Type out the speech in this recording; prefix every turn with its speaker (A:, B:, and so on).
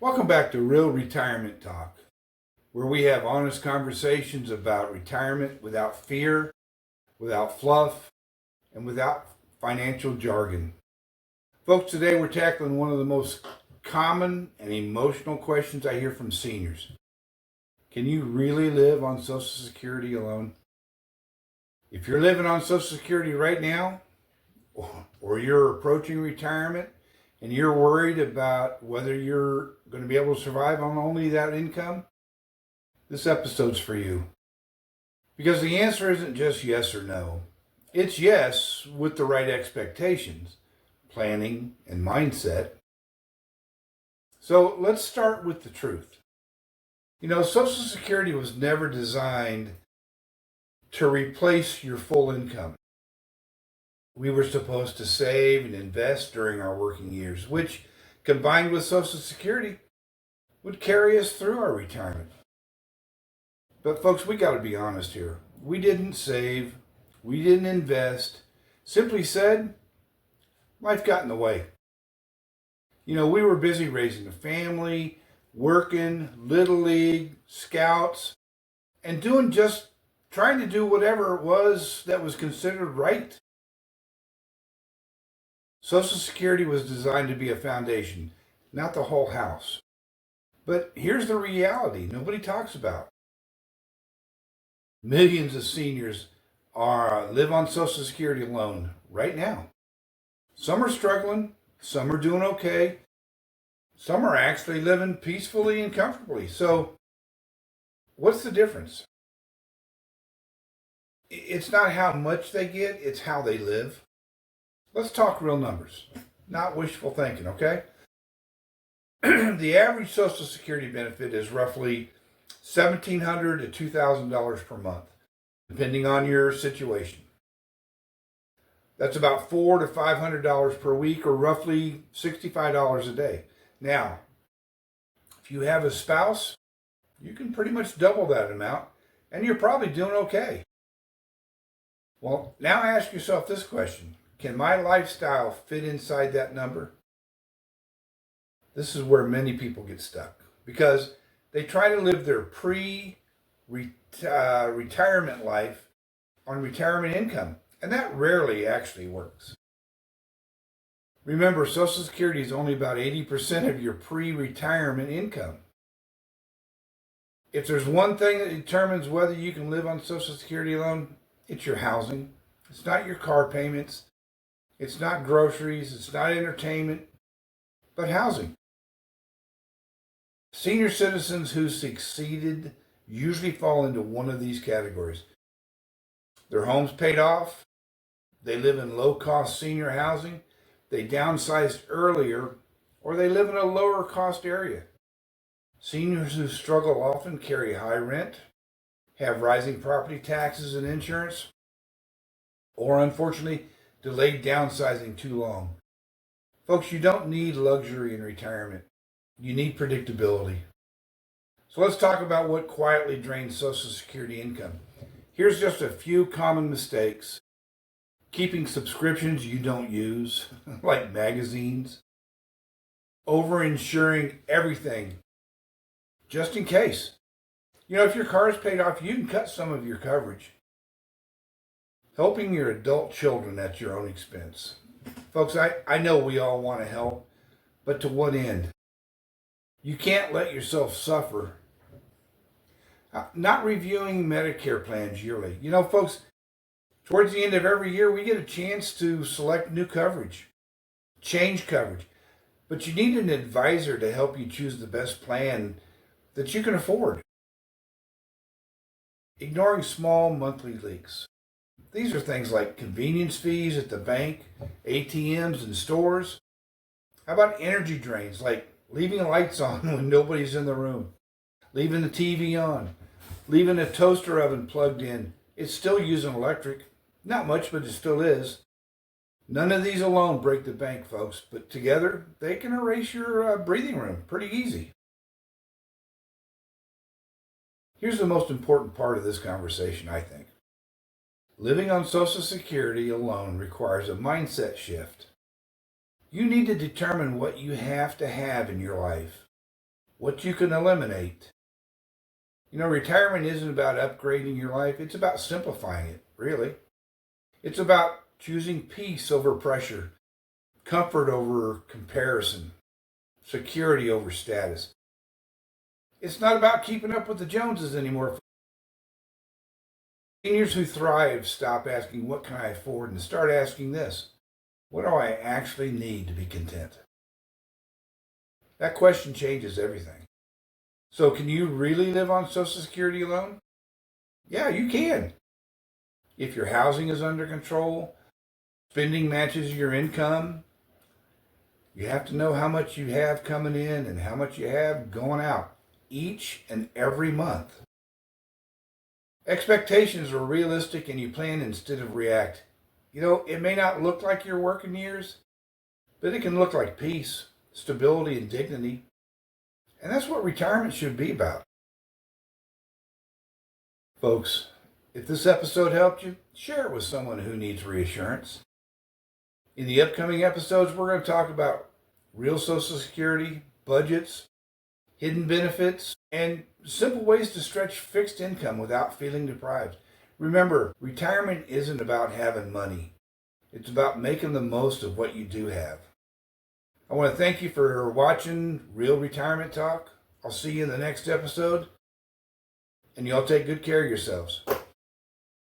A: Welcome back to Real Retirement Talk, where we have honest conversations about retirement without fear, without fluff, and without financial jargon. Folks, today we're tackling one of the most common and emotional questions I hear from seniors. Can you really live on Social Security alone? If you're living on Social Security right now, or you're approaching retirement, and you're worried about whether you're going to be able to survive on only that income, this episode's for you. Because the answer isn't just yes or no. It's yes with the right expectations, planning, and mindset. So let's start with the truth. Social Security was never designed to replace your full income. We were supposed to save and invest during our working years, which, combined with Social Security, would carry us through our retirement. But folks, we got to be honest here. We didn't save, we didn't invest. Simply said, life got in the way. We were busy raising a family, working, Little League, Scouts, and trying to do whatever it was that was considered right. Social Security was designed to be a foundation, not the whole house. But here's the reality nobody talks about. Millions of seniors live on Social Security alone right now. Some are struggling, some are doing okay, some are actually living peacefully and comfortably. So, what's the difference? It's not how much they get, it's how they live. Let's talk real numbers, not wishful thinking, okay? The average Social Security benefit is roughly $1,700 to $2,000 per month, depending on your situation. That's about $400 to $500 per week, or roughly $65 a day. Now, if you have a spouse, you can pretty much double that amount, and you're probably doing okay. Well, now ask yourself this question. Can my lifestyle fit inside that number? This is where many people get stuck because they try to live their pre-retirement life on retirement income, and that rarely actually works. Remember, Social Security is only about 80% of your pre-retirement income. If there's one thing that determines whether you can live on Social Security alone, it's your housing. It's not your car payments. It's not groceries, it's not entertainment, but housing. Senior citizens who succeeded usually fall into one of these categories. Their home's paid off, they live in low-cost senior housing, they downsized earlier, or they live in a lower-cost area. Seniors who struggle often carry high rent, have rising property taxes and insurance, or unfortunately, delayed downsizing too long. Folks, you don't need luxury in retirement. You need predictability. So let's talk about what quietly drains Social Security income. Here's just a few common mistakes. Keeping subscriptions you don't use, like magazines. Over-insuring everything, just in case. If your car is paid off, you can cut some of your coverage. Helping your adult children at your own expense. Folks, I know we all want to help, but to what end? You can't let yourself suffer. Not reviewing Medicare plans yearly. Folks, towards the end of every year, we get a chance to select new coverage, change coverage. But you need an advisor to help you choose the best plan that you can afford. Ignoring small monthly leaks. These are things like convenience fees at the bank, ATMs, and stores. How about energy drains, like leaving lights on when nobody's in the room, leaving the TV on, leaving a toaster oven plugged in? It's still using electric. Not much, but it still is. None of these alone break the bank, folks, but together they can erase your breathing room pretty easy. Here's the most important part of this conversation, I think. Living on Social Security alone requires a mindset shift. You need to determine what you have to have in your life. what you can eliminate. Retirement isn't about upgrading your life. It's about simplifying it, really. It's about choosing peace over pressure, comfort over comparison, security over status. It's not about keeping up with the Joneses anymore. Seniors who thrive stop asking, what can I afford, and start asking this, what do I actually need to be content? That question changes everything. So can you really live on Social Security alone? Yeah, you can. If your housing is under control, spending matches your income, you have to know how much you have coming in and how much you have going out each and every month. Expectations are realistic and you plan instead of react. It may not look like your working years, but it can look like peace, stability, and dignity. And that's what retirement should be about. Folks, if this episode helped you, share it with someone who needs reassurance. In the upcoming episodes, we're going to talk about real Social Security, budgets, hidden benefits, and simple ways to stretch fixed income without feeling deprived. Remember, retirement isn't about having money. It's about making the most of what you do have. I want to thank you for watching Real Retirement Talk. I'll see you in the next episode, and y'all take good care of yourselves.